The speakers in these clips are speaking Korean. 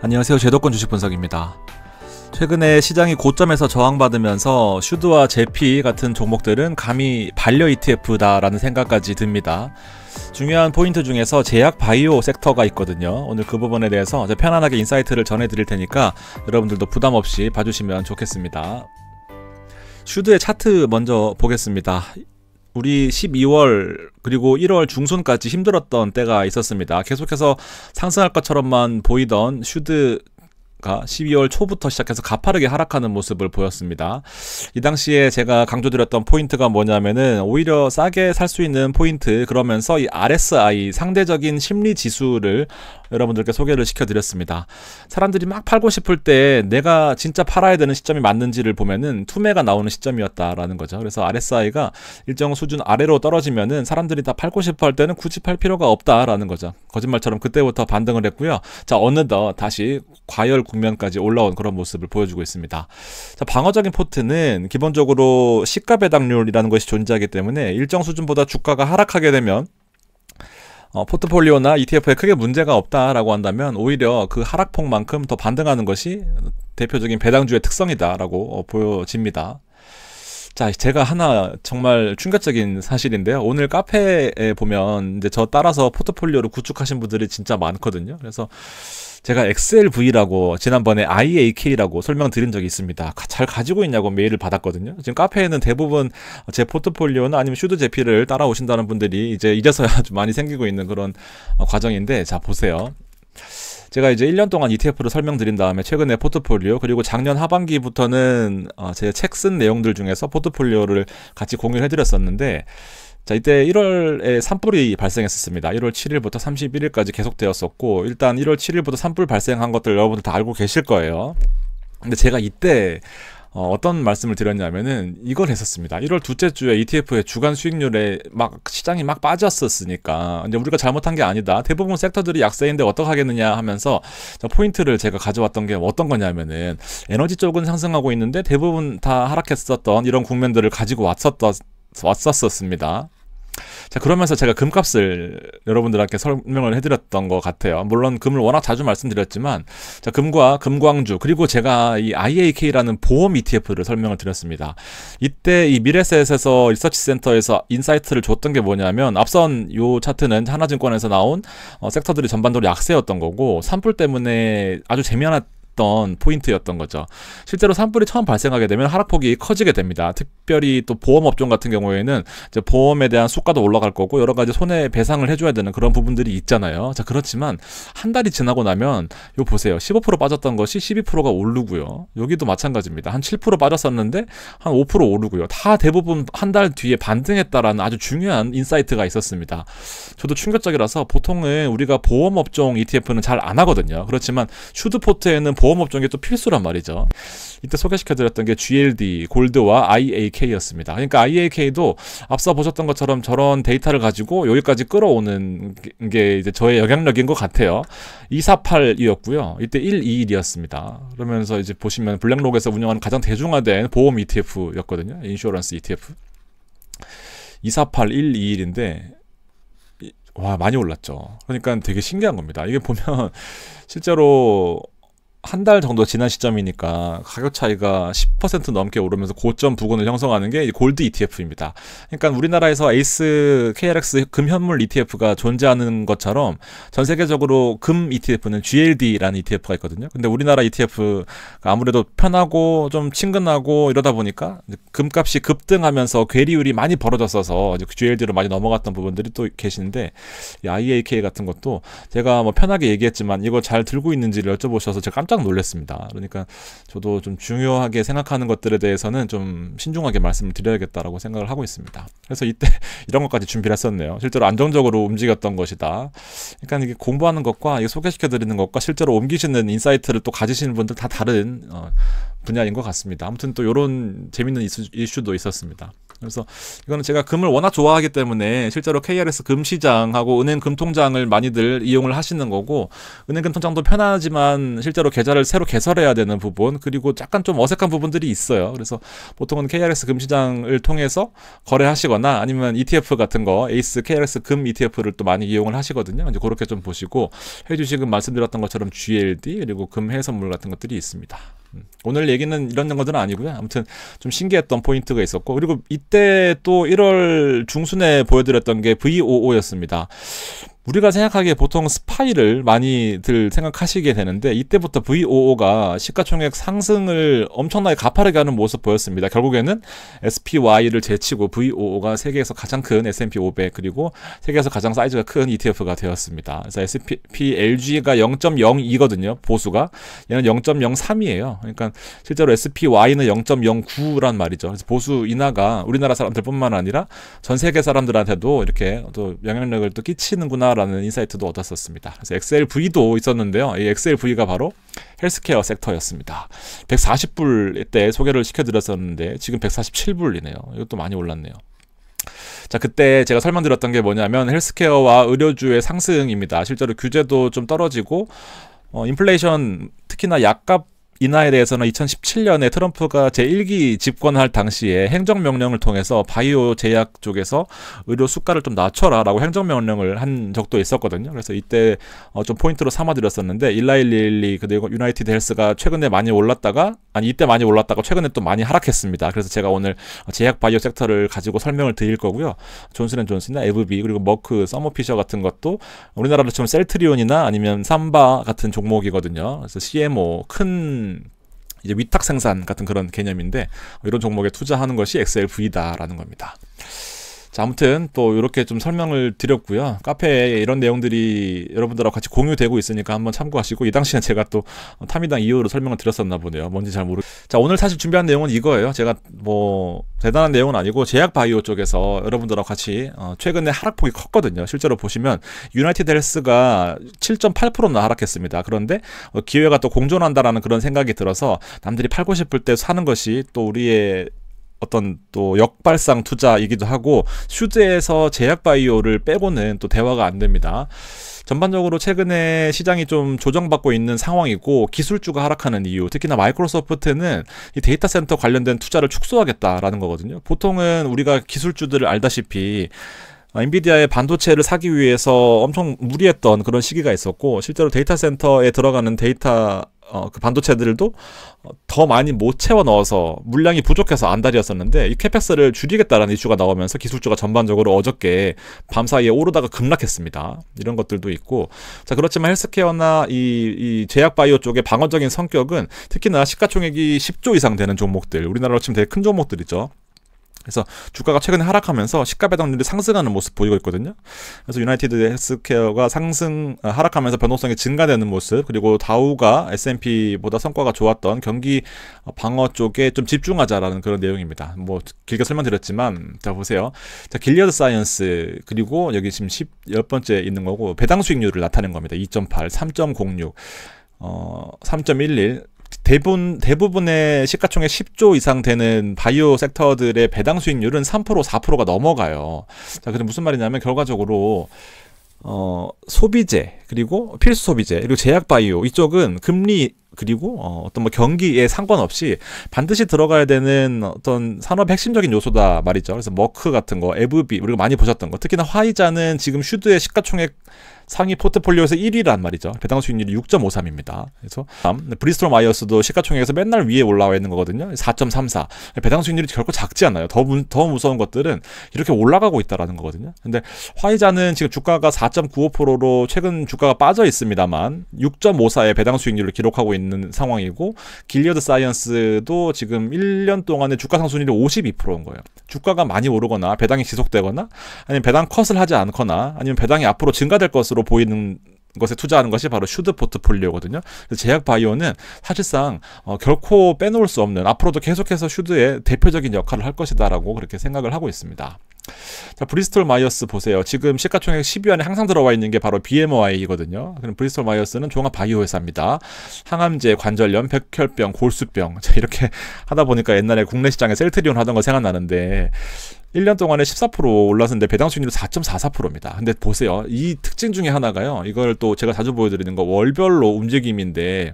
안녕하세요. 제도권 주식 분석입니다. 최근에 시장이 고점에서 저항받으면서 슈드와 제피 같은 종목들은 감히 반려 ETF다라는 생각까지 듭니다. 중요한 포인트 중에서 제약 바이오 섹터가 있거든요. 오늘 그 부분에 대해서 편안하게 인사이트를 전해드릴 테니까 여러분들도 부담 없이 봐주시면 좋겠습니다. 슈드의 차트 먼저 보겠습니다. 우리 12월 그리고 1월 중순까지 힘들었던 때가 있었습니다. 계속해서 상승할 것처럼만 보이던 슈드가 12월 초부터 시작해서 가파르게 하락하는 모습을 보였습니다. 이 당시에 제가 강조드렸던 포인트가 뭐냐면은 오히려 싸게 살 수 있는 포인트, 그러면서 이 RSI 상대적인 심리 지수를 여러분들께 소개를 시켜드렸습니다. 사람들이 막 팔고 싶을 때 내가 진짜 팔아야 되는 시점이 맞는지를 보면은 투매가 나오는 시점이었다라는 거죠. 그래서 RSI가 일정 수준 아래로 떨어지면은 사람들이 다 팔고 싶어 할 때는 굳이 팔 필요가 없다라는 거죠. 거짓말처럼 그때부터 반등을 했고요. 자, 어느덧 다시 과열 국면까지 올라온 그런 모습을 보여주고 있습니다. 자, 방어적인 포트는 기본적으로 시가 배당률이라는 것이 존재하기 때문에 일정 수준보다 주가가 하락하게 되면 포트폴리오나 ETF에 크게 문제가 없다라고 한다면 오히려 그 하락폭만큼 더 반등하는 것이 대표적인 배당주의 특성이다라고 보여집니다. 자, 제가 하나 정말 충격적인 사실인데요. 오늘 카페에 보면 이제 저 따라서 포트폴리오를 구축하신 분들이 진짜 많거든요. 그래서 제가 XLV라고 지난번에 IAK라고 설명드린 적이 있습니다. 잘 가지고 있냐고 메일을 받았거든요. 지금 카페에는 대부분 제 포트폴리오나 아니면 슈드 제피를 따라오신다는 분들이 이제서야 좀 많이 생기고 있는 그런 과정인데, 자 보세요. 제가 이제 1년 동안 ETF를 설명드린 다음에 최근에 포트폴리오, 그리고 작년 하반기부터는 제 책 쓴 내용들 중에서 포트폴리오를 같이 공유를 해드렸었는데, 자, 이때 1월에 산불이 발생했었습니다. 1월 7일부터 31일까지 계속되었었고, 일단 1월 7일부터 산불 발생한 것들 여러분들 다 알고 계실 거예요. 근데 제가 이때 어떤 말씀을 드렸냐면은 이걸 했었습니다. 1월 둘째 주에 ETF의 주간 수익률에 막 시장이 막 빠졌었으니까 이제 우리가 잘못한 게 아니다. 대부분 섹터들이 약세인데 어떡하겠느냐 하면서 포인트를 제가 가져왔던 게 어떤 거냐면은 에너지 쪽은 상승하고 있는데 대부분 다 하락했었던 이런 국면들을 가지고 왔었습니다. 자, 그러면서 제가 금값을 여러분들한테 설명을 해드렸던 것 같아요. 물론 금을 워낙 자주 말씀드렸지만, 자, 금과 금광주, 그리고 제가 이 IAK라는 보험 ETF를 설명을 드렸습니다. 이때 이 미래셋에서 리서치센터에서 인사이트를 줬던 게 뭐냐면, 앞선 요 차트는 하나증권에서 나온 섹터들이 전반적으로 약세였던 거고, 산불 때문에 아주 재미난 포인트였던 거죠. 실제로 산불이 처음 발생하게 되면 하락폭이 커지게 됩니다. 특별히 또 보험업종 같은 경우에는 이제 보험에 대한 수가도 올라갈 거고 여러 가지 손해배상을 해줘야 되는 그런 부분들이 있잖아요. 자, 그렇지만 한 달이 지나고 나면 요 보세요. 15% 빠졌던 것이 12%가 오르고요. 여기도 마찬가지입니다. 한 7% 빠졌었는데 한 5% 오르고요. 다 대부분 한 달 뒤에 반등했다라는 아주 중요한 인사이트가 있었습니다. 저도 충격적이라서 보통은 우리가 보험업종 ETF는 잘 안 하거든요. 그렇지만 슈드포트에는 보험업종이 또 필수란 말이죠. 이때 소개시켜드렸던 게 GLD, 골드와 IAK였습니다. 그러니까 IAK도 앞서 보셨던 것처럼 저런 데이터를 가지고 여기까지 끌어오는 게 이제 저의 영향력인 것 같아요. 248이었고요. 이때 121이었습니다. 그러면서 이제 보시면 블랙록에서 운영하는 가장 대중화된 보험 ETF였거든요. 인슈어런스 ETF. 248, 121인데 와, 많이 올랐죠. 그러니까 되게 신기한 겁니다. 이게 보면 실제로 한 달 정도 지난 시점이니까 가격 차이가 10% 넘게 오르면서 고점 부근을 형성하는 게 골드 ETF입니다. 그러니까 우리나라에서 에이스 KRX 금현물 ETF가 존재하는 것처럼 전 세계적으로 금 ETF는 GLD라는 ETF가 있거든요. 근데 우리나라 ETF가 아무래도 편하고 좀 친근하고 이러다 보니까 금값이 급등하면서 괴리율이 많이 벌어졌어서 GLD로 많이 넘어갔던 부분들이 또 계시는데, 이 IAK 같은 것도 제가 뭐 편하게 얘기했지만 이거 잘 들고 있는지를 여쭤보셔서 제가 깜짝 놀랐습니다. 그러니까 저도 좀 중요하게 생각하는 것들에 대해서는 좀 신중하게 말씀을 드려야겠다라고 생각을 하고 있습니다. 그래서 이때 이런 것까지 준비를 했었네요. 실제로 안정적으로 움직였던 것이다. 그러니까 이게 공부하는 것과 이게 소개시켜드리는 것과 실제로 옮기시는 인사이트를 또 가지시는 분들 다 다른 분야인 것 같습니다. 아무튼 또 이런 재밌는 이슈도 있었습니다. 그래서 이거는 제가 금을 워낙 좋아하기 때문에 실제로 KRS 금시장하고 은행 금통장을 많이들 이용을 하시는 거고, 은행 금통장도 편하지만 실제로 계좌를 새로 개설해야 되는 부분, 그리고 약간 좀 어색한 부분들이 있어요. 그래서 보통은 KRX 금시장을 통해서 거래하시거나 아니면 ETF 같은 거, 에이스 KRX 금 ETF를 또 많이 이용을 하시거든요. 이제 그렇게 좀 보시고, 해주식은 말씀드렸던 것처럼 GLD 그리고 금 해선물 같은 것들이 있습니다. 오늘 얘기는 이런 것들은 아니고요. 아무튼 좀 신기했던 포인트가 있었고, 그리고 이때 또 1월 중순에 보여드렸던 게 VOO였습니다. 우리가 생각하기에 보통 스파이를 많이들 생각하시게 되는데, 이때부터 VOO가 시가총액 상승을 엄청나게 가파르게 하는 모습 보였습니다. 결국에는 SPY를 제치고 VOO가 세계에서 가장 큰 S&P 500 그리고 세계에서 가장 사이즈가 큰 ETF가 되었습니다. 그래서 S&P LG가 0.02거든요. 보수가. 얘는 0.03이에요. 그러니까 실제로 SPY는 0.09란 말이죠. 그래서 보수 인하가 우리나라 사람들뿐만 아니라 전 세계 사람들한테도 이렇게 또 영향력을 또 끼치는구나 라는 인사이트도 얻었었습니다. 그래서 XLV도 있었는데요. 이 XLV가 바로 헬스케어 섹터였습니다. 140불 때 소개를 시켜드렸었는데 지금 147불이네요. 이것도 많이 올랐네요. 자, 그때 제가 설명드렸던 게 뭐냐면 헬스케어와 의료주의 상승입니다. 실제로 규제도 좀 떨어지고 인플레이션, 특히나 약값 인하에 대해서는 2017년에 트럼프가 제1기 집권할 당시에 행정명령을 통해서 바이오 제약 쪽에서 의료 수가를 좀 낮춰라 라고 행정명령을 한 적도 있었거든요. 그래서 이때 좀 포인트로 삼아드렸었는데, 1112 그리고 유나이티드 헬스가 최근에 많이 올랐다가, 이때 많이 올랐다가 최근에 또 많이 하락했습니다. 그래서 제가 오늘 제약 바이오 섹터를 가지고 설명을 드릴 거고요. 존슨앤존슨이나 에브비 그리고 머크, 서머피셔 같은 것도 우리나라로 치면 셀트리온이나 아니면 삼바 같은 종목이거든요. 그래서 CMO, 큰 이제 위탁 생산 같은 그런 개념인데, 이런 종목에 투자하는 것이 XLV다라는 겁니다. 자, 아무튼 또 이렇게 좀 설명을 드렸고요. 카페에 이런 내용들이 여러분들하고 같이 공유되고 있으니까 한번 참고하시고, 이 당시엔 제가 또 타미당 2호로 설명을 드렸었나 보네요. 뭔지 잘 자, 오늘 사실 준비한 내용은 이거예요. 제가 뭐 대단한 내용은 아니고 제약 바이오 쪽에서 여러분들하고 같이 최근에 하락폭이 컸거든요. 실제로 보시면 유나이티드 헬스가 7.8%나 하락했습니다. 그런데 기회가 또 공존한다라는 그런 생각이 들어서 남들이 팔고 싶을 때 사는 것이 또 우리의 어떤 또 역발상 투자이기도 하고, 슈즈에서 제약바이오를 빼고는 또 대화가 안 됩니다. 전반적으로 최근에 시장이 좀 조정받고 있는 상황이고, 기술주가 하락하는 이유, 특히나 마이크로소프트는 이 데이터 센터 관련된 투자를 축소하겠다라는 거거든요. 보통은 우리가 기술주들을 알다시피 엔비디아의 반도체를 사기 위해서 엄청 무리했던 그런 시기가 있었고, 실제로 데이터 센터에 들어가는 데이터 그 반도체들도 더 많이 못 채워 넣어서 물량이 부족해서 안달이었었는데, 이 캐펙스를 줄이겠다라는 이슈가 나오면서 기술주가 전반적으로 어저께 밤사이에 오르다가 급락했습니다. 이런 것들도 있고, 자, 그렇지만 헬스케어나 이 제약바이오 쪽의 방어적인 성격은 특히나 시가총액이 10조 이상 되는 종목들, 우리나라로 치면 되게 큰 종목들이죠. 그래서 주가가 최근에 하락하면서 시가 배당률이 상승하는 모습 보이고 있거든요. 그래서 유나이티드 헬스케어가 하락하면서 변동성이 증가되는 모습, 그리고 다우가 S&P보다 성과가 좋았던 경기 방어 쪽에 좀 집중하자라는 그런 내용입니다. 뭐 길게 설명드렸지만, 자, 보세요. 자, 길리어드 사이언스, 그리고 여기 지금 10번째 있는 거고, 배당 수익률을 나타낸 겁니다. 2.8, 3.06, 3.11. 대부분의 시가총액 10조 이상 되는 바이오 섹터들의 배당 수익률은 3%, 4%가 넘어가요. 자, 그럼 무슨 말이냐면 결과적으로 소비재, 그리고 필수 소비재, 그리고 제약 바이오, 이쪽은 금리 그리고 어떤 뭐 경기에 상관없이 반드시 들어가야 되는 어떤 산업 핵심적인 요소다 말이죠. 그래서 머크 같은 거, 에브비, 우리가 많이 보셨던 거, 특히나 화이자는 지금 슈드의 시가총액 상위 포트폴리오에서 1위란 말이죠. 배당 수익률이 6.53입니다. 그래서 브리스톨 마이어스도 시가총액에서 맨날 위에 올라와 있는 거거든요. 4.34. 배당 수익률이 결코 작지 않아요. 더 무서운 것들은 이렇게 올라가고 있다라는 거거든요. 근데 화이자는 지금 주가가 4.95%로 최근 주가가 빠져 있습니다만 6.54의 배당 수익률을 기록하고 있는 상황이고, 길리어드 사이언스도 지금 1년 동안의 주가 상승률이 52%인 거예요. 주가가 많이 오르거나 배당이 지속되거나 아니면 배당 컷을 하지 않거나 아니면 배당이 앞으로 증가될 것으로 보이는 것에 투자하는 것이 바로 슈드 포트폴리오거든요. 그래서 제약 바이오는 사실상 결코 빼놓을 수 없는, 앞으로도 계속해서 슈드의 대표적인 역할을 할 것이다라고 그렇게 생각을 하고 있습니다. 자, 브리스톨 마이어스 보세요. 지금 시가총액 10위 안에 항상 들어와 있는 게 바로 BMI이거든요. 그럼 브리스톨 마이어스는 종합 바이오 회사입니다. 항암제, 관절염, 백혈병, 골수병, 자, 이렇게 하다 보니까 옛날에 국내 시장에 셀트리온 하던 거 생각나는데, 1년 동안에 14% 올랐는데 배당 수익률 4.44%입니다. 근데 보세요. 이 특징 중에 하나가요. 이걸 또 제가 자주 보여드리는 거 월별로 움직임인데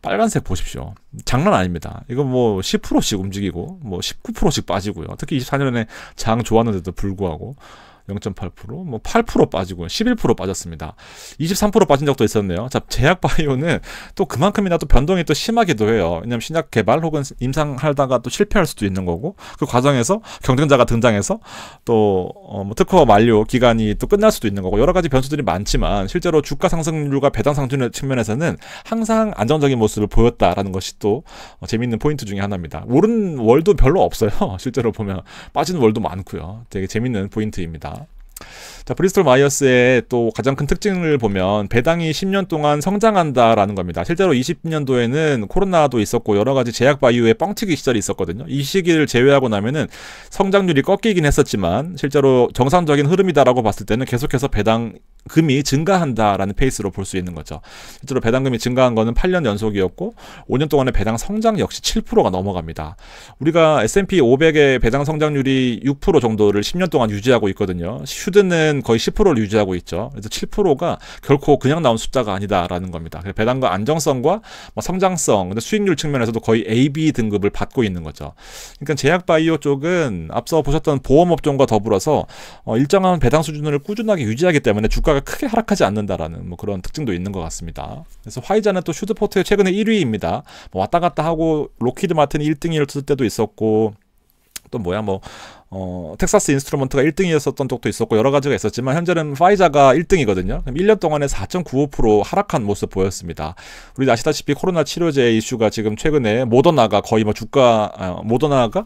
빨간색 보십시오. 장난 아닙니다. 이거 뭐 10%씩 움직이고 뭐 19%씩 빠지고요. 특히 24년에 장 좋았는데도 불구하고 0.8%, 뭐 8% 빠지고 11% 빠졌습니다. 23% 빠진 적도 있었네요. 자, 제약바이오는 또 그만큼이나 또 변동이 또 심하기도 해요. 왜냐면 신약 개발 혹은 임상하다가 또 실패할 수도 있는 거고 그 과정에서 경쟁자가 등장해서 또 뭐 특허 만료 기간이 또 끝날 수도 있는 거고 여러 가지 변수들이 많지만 실제로 주가 상승률과 배당 상승률 측면에서는 항상 안정적인 모습을 보였다라는 것이 또 재미있는 포인트 중에 하나입니다. 오른 월도 별로 없어요. 실제로 보면 빠진 월도 많고요. 되게 재미있는 포인트입니다. 자, 브리스톨 마이어스의 또 가장 큰 특징을 보면 배당이 10년 동안 성장한다라는 겁니다. 실제로 20년도에는 코로나도 있었고 여러 가지 제약 바이오의 뻥튀기 시절이 있었거든요. 이 시기를 제외하고 나면은 성장률이 꺾이긴 했었지만 실제로 정상적인 흐름이다라고 봤을 때는 계속해서 배당금이 증가한다라는 페이스로 볼 수 있는 거죠. 실제로 배당금이 증가한 거는 8년 연속이었고 5년 동안의 배당 성장 역시 7%가 넘어갑니다. 우리가 S&P 500의 배당 성장률이 6% 정도를 10년 동안 유지하고 있거든요. 슈드는 거의 10%를 유지하고 있죠. 그래서 7%가 결코 그냥 나온 숫자가 아니다라는 겁니다. 배당과 안정성과 성장성, 근데 수익률 측면에서도 거의 AB 등급을 받고 있는 거죠. 그러니까 제약바이오 쪽은 앞서 보셨던 보험업종과 더불어서 일정한 배당 수준을 꾸준하게 유지하기 때문에 주가가 크게 하락하지 않는다라는 뭐 그런 특징도 있는 것 같습니다. 그래서 화이자는 또 슈드 포트의 최근에 1위입니다. 뭐 왔다 갔다 하고 로키드 마틴이 1등이었을 때도 있었고 또 텍사스 인스트루먼트가 1등이었었던 적도 있었고 여러 가지가 있었지만 현재는 파이자가 1등이거든요. 그럼 1년 동안에 4.95% 하락한 모습 보였습니다. 우리 아시다시피 코로나 치료제 이슈가 지금 최근에 모더나가 거의 모더나가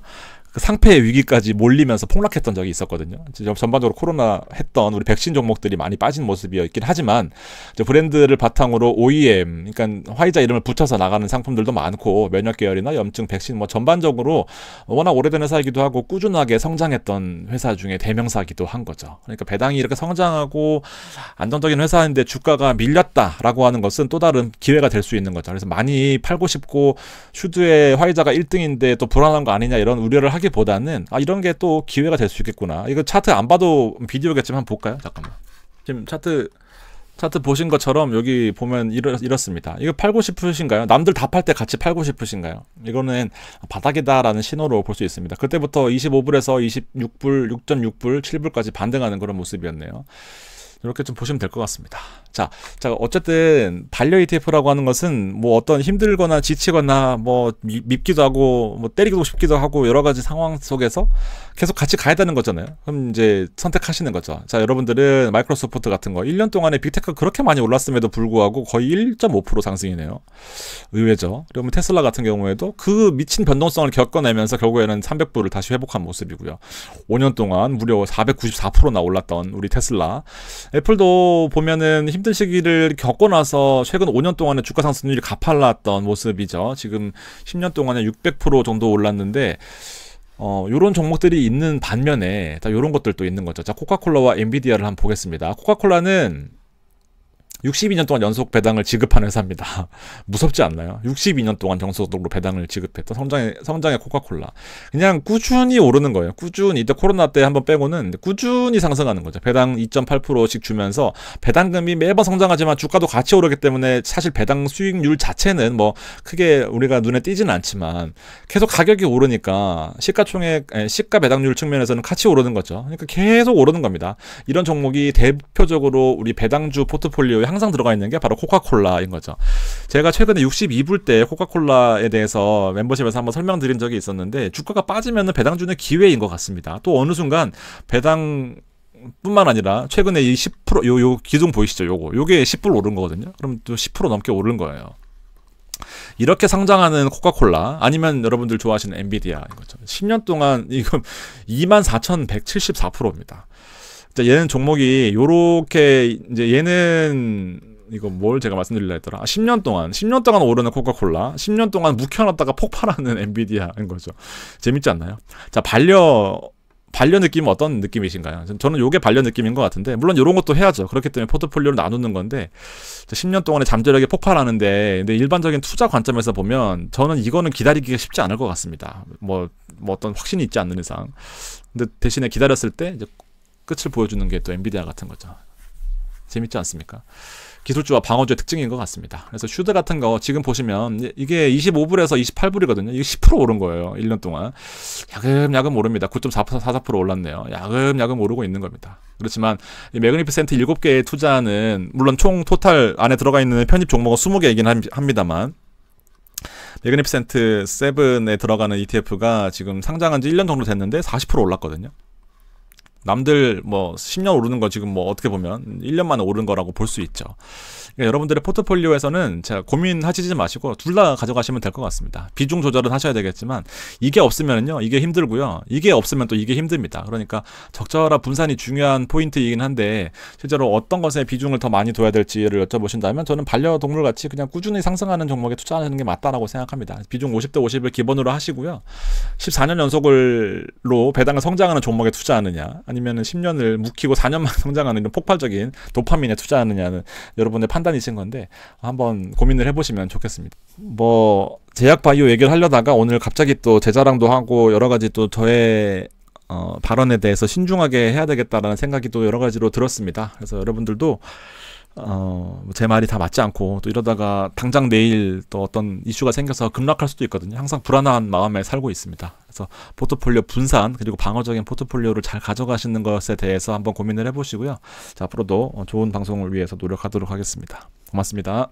그 상폐의 위기까지 몰리면서 폭락했던 적이 있었거든요. 전반적으로 코로나 했던 우리 백신 종목들이 많이 빠진 모습이었긴 하지만 브랜드를 바탕으로 OEM, 그러니까 화이자 이름을 붙여서 나가는 상품들도 많고 면역 계열이나 염증, 백신 뭐 전반적으로 워낙 오래된 회사이기도 하고 꾸준하게 성장했던 회사 중에 대명사이기도 한 거죠. 그러니까 배당이 이렇게 성장하고 안정적인 회사인데 주가가 밀렸다라고 하는 것은 또 다른 기회가 될 수 있는 거죠. 그래서 많이 팔고 싶고 슈드의 화이자가 1등인데 또 불안한 거 아니냐 이런 우려를 하기보다는 이런 게 또 기회가 될 수 있겠구나. 이거 차트 안 봐도 비디오겠지만 한번 볼까요? 잠깐만. 지금 차트 보신 것처럼 여기 보면 이렇습니다. 이거 팔고 싶으신가요? 남들 다 팔 때 같이 팔고 싶으신가요? 이거는 바닥이다라는 신호로 볼 수 있습니다. 그때부터 25불에서 26불, 6.6불, 7불까지 반등하는 그런 모습이었네요. 이렇게 좀 보시면 될 것 같습니다. 자, 어쨌든 반려 ETF라고 하는 것은 뭐 어떤 힘들거나 지치거나 뭐 밉기도 하고 뭐 때리고 싶기도 하고 여러 가지 상황 속에서 계속 같이 가야 되는 거잖아요. 그럼 이제 선택하시는 거죠. 자, 여러분들은 마이크로소프트 같은 거 1년 동안에 빅테크가 그렇게 많이 올랐음에도 불구하고 거의 1.5% 상승이네요. 의외죠. 그러면 테슬라 같은 경우에도 그 미친 변동성을 겪어내면서 결국에는 300불을 다시 회복한 모습이고요. 5년 동안 무려 494%나 올랐던 우리 테슬라. 애플도 보면은 힘든 시기를 겪고 나서 최근 5년 동안의 주가 상승률이 가팔랐던 모습이죠. 지금 10년 동안에 600% 정도 올랐는데 요런 종목들이 있는 반면에 요런 것들도 있는 거죠. 자, 코카콜라와 엔비디아를 한번 보겠습니다. 코카콜라는 62년 동안 연속 배당을 지급한 회사입니다. 무섭지 않나요? 62년 동안 정석적으로 배당을 지급했던 성장의 코카콜라. 그냥 꾸준히 오르는 거예요. 꾸준히. 이때 코로나 때 한번 빼고는 꾸준히 상승하는 거죠. 배당 2.8%씩 주면서 배당금이 매번 성장하지만 주가도 같이 오르기 때문에 사실 배당 수익률 자체는 뭐 크게 우리가 눈에 띄지는 않지만 계속 가격이 오르니까 시가 배당률 측면에서는 같이 오르는 거죠. 그러니까 계속 오르는 겁니다. 이런 종목이 대표적으로 우리 배당주 포트폴리오에 항상 들어가 있는 게 바로 코카콜라인 거죠. 제가 최근에 62불 때 코카콜라에 대해서 멤버십에서 한번 설명드린 적이 있었는데 주가가 빠지면 배당주는 기회인 것 같습니다. 또 어느 순간 배당 뿐만 아니라 최근에 이 10% 요 기둥 보이시죠? 요게 10불 오른 거거든요. 그럼 또 10% 넘게 오른 거예요. 이렇게 상장하는 코카콜라 아니면 여러분들 좋아하시는 엔비디아인 거죠. 10년 동안 이거 24,174%입니다. 얘는 종목이 요렇게 이제 얘는 이거 뭘 제가 말씀드리려 했더라. 10년 동안 오르는 코카콜라, 10년 동안 묵혀놨다가 폭발하는 엔비디아인 거죠. 재밌지 않나요? 자, 반려 반려 느낌은 어떤 느낌이신가요? 저는 요게 반려 느낌인 것 같은데, 물론 이런 것도 해야죠. 그렇기 때문에 포트폴리오를 나누는 건데, 10년 동안에 잠재력이 폭발하는데, 근데 일반적인 투자 관점에서 보면 저는 이거는 기다리기가 쉽지 않을 것 같습니다. 뭐 어떤 확신이 있지 않는 이상. 근데 대신에 기다렸을 때 이제 끝을 보여주는 게 또 엔비디아 같은 거죠. 재밌지 않습니까? 기술주와 방어주의 특징인 것 같습니다. 그래서 슈드 같은 거 지금 보시면 이게 25불에서 28불이거든요. 이게 10% 오른 거예요. 1년 동안. 야금야금 오릅니다. 9.44% 올랐네요. 야금야금 오르고 있는 겁니다. 그렇지만 이 매그니피센트 7개의 투자는 물론 총 토탈 안에 들어가 있는 편입 종목은 20개이긴 합니다만 매그니피센트 7에 들어가는 ETF가 지금 상장한 지 1년 정도 됐는데 40% 올랐거든요. 남들 뭐 10년 오르는 거 지금 뭐 어떻게 보면 1년 만에 오른 거라고 볼 수 있죠. 그러니까 여러분들의 포트폴리오에서는 제가 고민하시지 마시고 둘 다 가져가시면 될 것 같습니다. 비중 조절은 하셔야 되겠지만 이게 없으면요 이게 힘들고요. 이게 없으면 또 이게 힘듭니다. 그러니까 적절한 분산이 중요한 포인트이긴 한데 실제로 어떤 것에 비중을 더 많이 둬야 될지를 여쭤보신다면 저는 반려동물 같이 그냥 꾸준히 상승하는 종목에 투자하는 게 맞다라고 생각합니다. 비중 50대 50을 기본으로 하시고요. 14년 연속으로 배당을 성장하는 종목에 투자하느냐 아니면 10년을 묵히고 4년만 성장하는 이런 폭발적인 도파민에 투자하느냐는 여러분의 판단이신 건데 한번 고민을 해보시면 좋겠습니다. 뭐 제약 바이오 얘기를 하려다가 오늘 갑자기 또 제 자랑도 하고 여러 가지 또 저의 발언에 대해서 신중하게 해야 되겠다라는 생각이 또 여러 가지로 들었습니다. 그래서 여러분들도 제 말이 다 맞지 않고 또 이러다가 당장 내일 또 어떤 이슈가 생겨서 급락할 수도 있거든요. 항상 불안한 마음에 살고 있습니다. 그래서 포트폴리오 분산 그리고 방어적인 포트폴리오를 잘 가져가시는 것에 대해서 한번 고민을 해보시고요. 자, 앞으로도 좋은 방송을 위해서 노력하도록 하겠습니다. 고맙습니다.